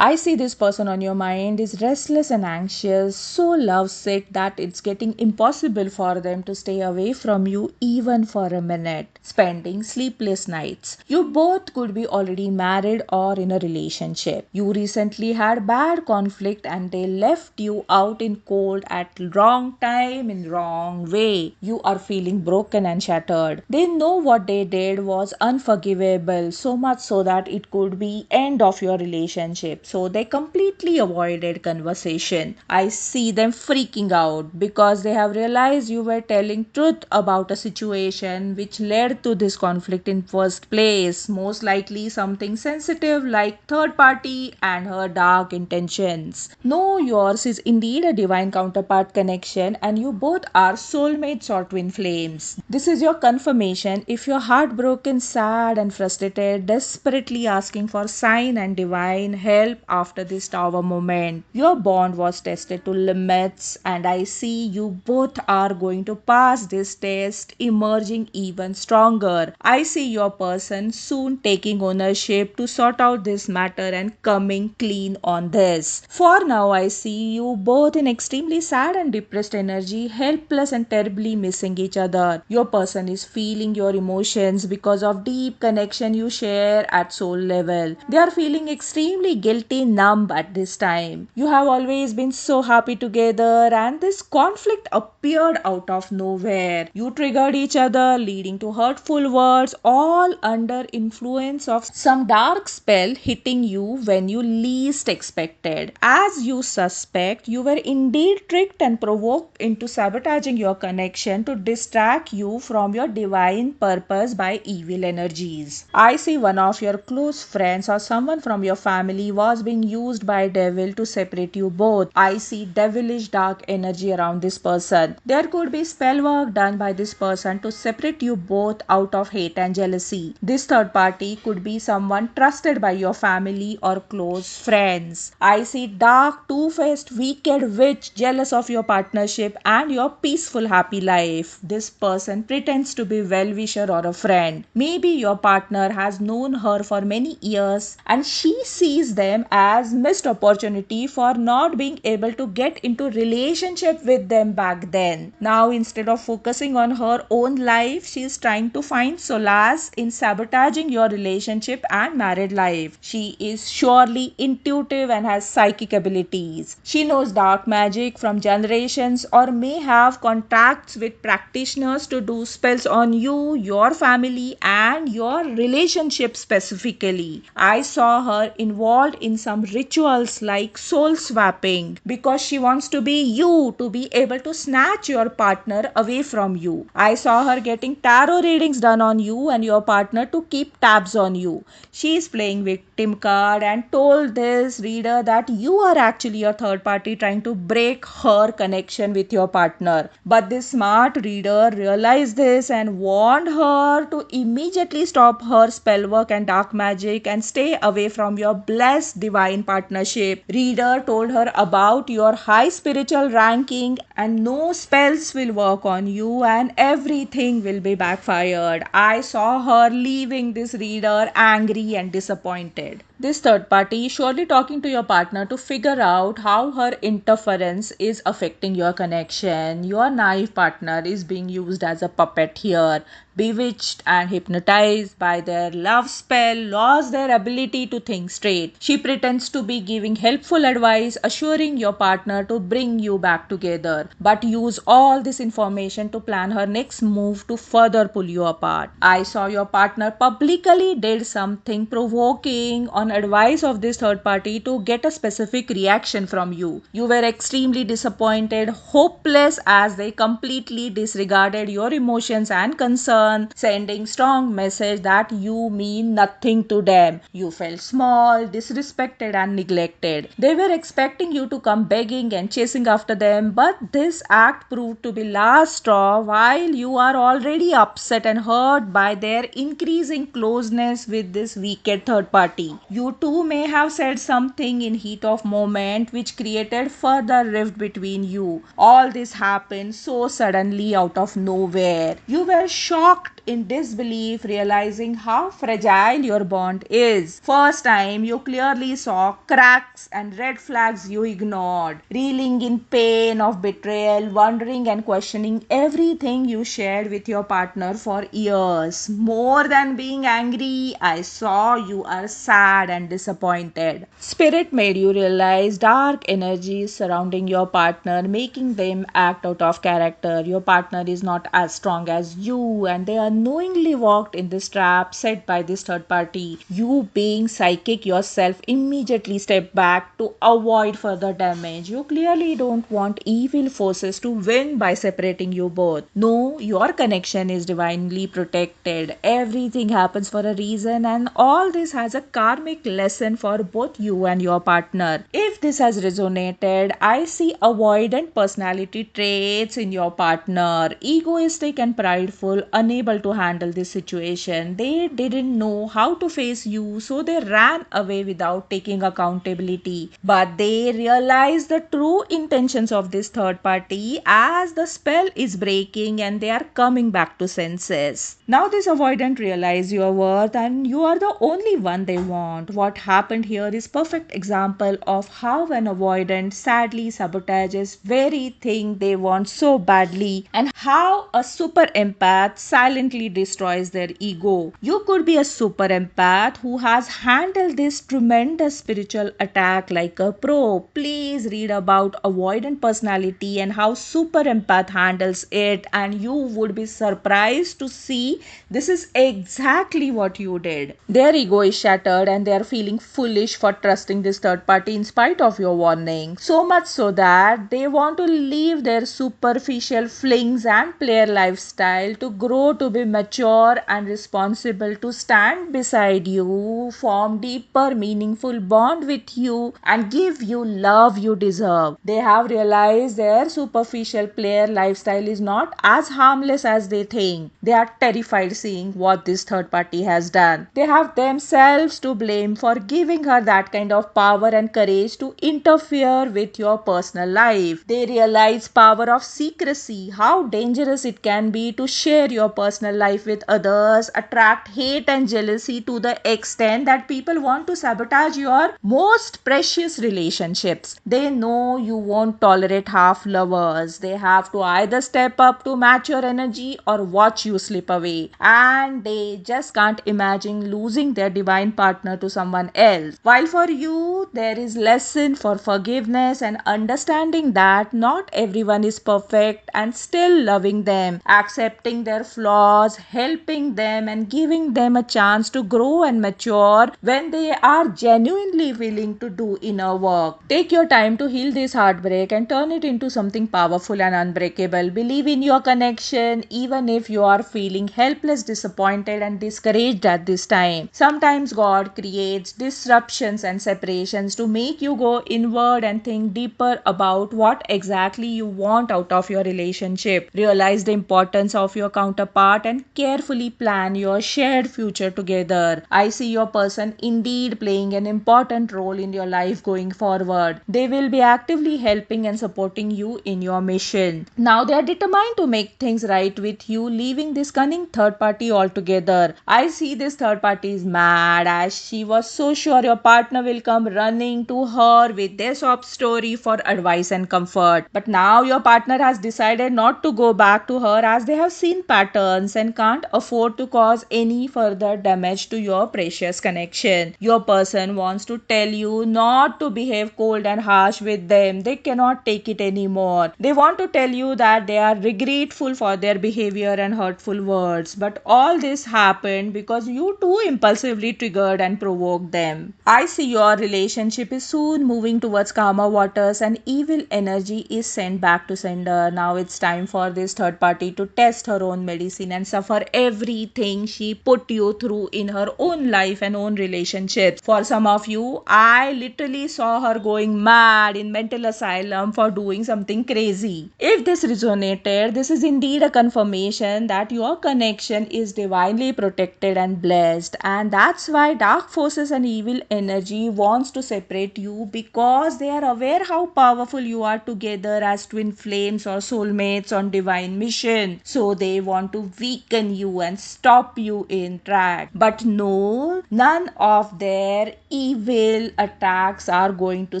I see this person on your mind is restless and anxious, so lovesick that it's getting impossible for them to stay away from you even for a minute, spending sleepless nights. You both could be already married or in a relationship. You recently had bad conflict and they left you out in cold at wrong time in wrong way. You are feeling broken and shattered. They know what they did was unforgivable, so much so that it could be end of your relationship. So they completely avoided conversation. I see them freaking out because they have realized you were telling truth about a situation which led to this conflict in first place. Most likely something sensitive like third party and her dark intentions. No, yours is indeed a divine counterpart connection and you both are soulmates or twin flames. This is your confirmation if you're heartbroken, sad and frustrated, desperately asking for sign and divine help after this tower moment. Your bond was tested to limits and I see you both are going to pass this test, emerging even stronger. I see your person soon taking ownership to sort out this matter and coming clean on this. For now, I see you both in extremely sad and depressed energy, helpless and terribly missing each other. Your person is feeling your emotions because of deep connection you share at soul level. They are feeling extremely guilty, numb at this time. You have always been so happy together, and this conflict appeared out of nowhere. You triggered each other, leading to hurtful words, all under influence of some dark spell hitting you when you least expected. As you suspect, you were indeed tricked and provoked into sabotaging your connection to distract you from your divine purpose by evil energies. I see one of your close friends or someone from your family was being used by devil to separate you both. I see devilish dark energy around this person. There could be spell work done by this person to separate you both out of hate and jealousy. This third party could be someone trusted by your family or close friends. I see dark, two-faced, wicked witch jealous of your partnership and your peaceful, happy life. This person pretends to be well-wisher or a friend. Maybe your partner has known her for many years and she sees them as missed opportunity for not being able to get into relationship with them back then. Now instead of focusing on her own life, she is trying to find solace in sabotaging your relationship and married life. She is surely intuitive and has psychic abilities. She knows dark magic from generations or may have contacts with practitioners to do spells on you, your family, and your relationship specifically. I saw her involved in some rituals like soul swapping because she wants to be you, to be able to snatch your partner away from you. I saw her getting tarot readings done on you and your partner to keep tabs on you. She is playing victim card and told this reader that you are actually a third party trying to break her connection with your partner. But this smart reader realized this and warned her to immediately stop her spell work and dark magic and stay away from your blessed divine partnership. Reader told her about your high spiritual ranking and no spells will work on you and everything will be backfired. I saw her leaving this reader angry and disappointed. This third party is surely talking to your partner to figure out how her interference is affecting your connection. Your naive partner is being used as a puppet here, bewitched and hypnotized by their love spell, lost their ability to think straight. She pretends to be giving helpful advice, assuring your partner to bring you back together, but use all this information to plan her next move to further pull you apart. I saw your partner publicly did something provoking on advice of this third party to get a specific reaction from you. You were extremely disappointed, hopeless as they completely disregarded your emotions and concern, sending strong message that you mean nothing to them. You felt small, disrespected and neglected. They were expecting you to come begging and chasing after them, but this act proved to be last straw while you are already upset and hurt by their increasing closeness with this wicked third party. You too may have said something in heat of moment which created further rift between you. All this happened so suddenly out of nowhere. You were shocked in disbelief, realizing how fragile your bond is. First time, you clearly saw cracks and red flags you ignored, reeling in pain of betrayal, wondering and questioning everything you shared with your partner for years. More than being angry, I saw you are sad and disappointed. Spirit made you realize dark energies surrounding your partner, making them act out of character. Your partner is not as strong as you, and they unknowingly walked in this trap set by this third party. You, being psychic yourself, immediately step back to avoid further damage. You clearly don't want evil forces to win by separating you both. No, your connection is divinely protected. Everything happens for a reason, and all this has a karmic lesson for both you and your partner. If this has resonated, I see avoidant personality traits in your partner, egoistic and prideful, unable to handle this situation. They didn't know how to face you, so they ran away without taking accountability. But they realized the true intentions of this third party as the spell is breaking and they are coming back to senses. Now, this avoidant realize your worth and you are the only one they want. What happened here is perfect example of how an avoidant sadly sabotages very thing they want so badly, and how a super empath silently destroys their ego. You could be a super empath who has handled this tremendous spiritual attack like a pro. Please read about avoidant personality and how super empath handles it, and you would be surprised to see this is exactly what you did. Their ego is shattered and they are feeling foolish for trusting this third party in spite of your warning. So much so that they want to leave their superficial flings and player lifestyle to grow to be mature and responsible, to stand beside you, form deeper, meaningful bond with you, and give you love you deserve. They have realized their superficial player lifestyle is not as harmless as they think. They are terrified seeing what this third party has done. They have themselves to blame for giving her that kind of power and courage to interfere with your personal life. They realize power of secrecy, how dangerous it can be to share your personal life with others, attract hate and jealousy to the extent that people want to sabotage your most precious relationships. They know you won't tolerate half lovers. They have to either step up to match your energy or watch you slip away. And they just can't imagine losing their divine partner to someone else. While for you, there is lesson for forgiveness and understanding that not everyone is perfect, and still loving them, accepting their flaws, helping them and giving them a chance to grow and mature when they are genuinely willing to do inner work. Take your time to heal this heartbreak and turn it into something powerful and unbreakable. Believe in your connection even if you are feeling helpless, disappointed and discouraged at this time. Sometimes God creates disruptions and separations to make you go inward and think deeper about what exactly you want out of your relationship. Realize the importance of your counterpart and carefully plan your shared future together. I see your person indeed playing an important role in your life going forward. They will be actively helping and supporting you in your mission. Now they are determined to make things right with you, leaving this cunning third party altogether. I see this third party is mad as she was so sure your partner will come running to her with their sob story for advice and comfort. But now your partner has decided not to go back to her as they have seen patterns and can't afford to cause any further damage to your precious connection. Your person wants to tell you not to behave cold and harsh with them. They cannot take it anymore. They want to tell you that they are regretful for their behavior and hurtful words. But all this happened because you too impulsively triggered and provoked them. I see your relationship is soon moving towards calmer waters and evil energy is sent back to sender. Now it's time for this third party to test her own medicine and suffer everything she put you through in her own life and own relationships. For some of you, I literally saw her going mad in mental asylum for doing something crazy. If this resonated, this is indeed a confirmation that your connection is divinely protected and blessed, and that's why dark forces and evil energy wants to separate you, because they are aware how powerful you are together as twin flames or soulmates on divine mission. So they want to weaken weaken you and stop you in track. But no, none of their evil attacks are going to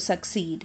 succeed.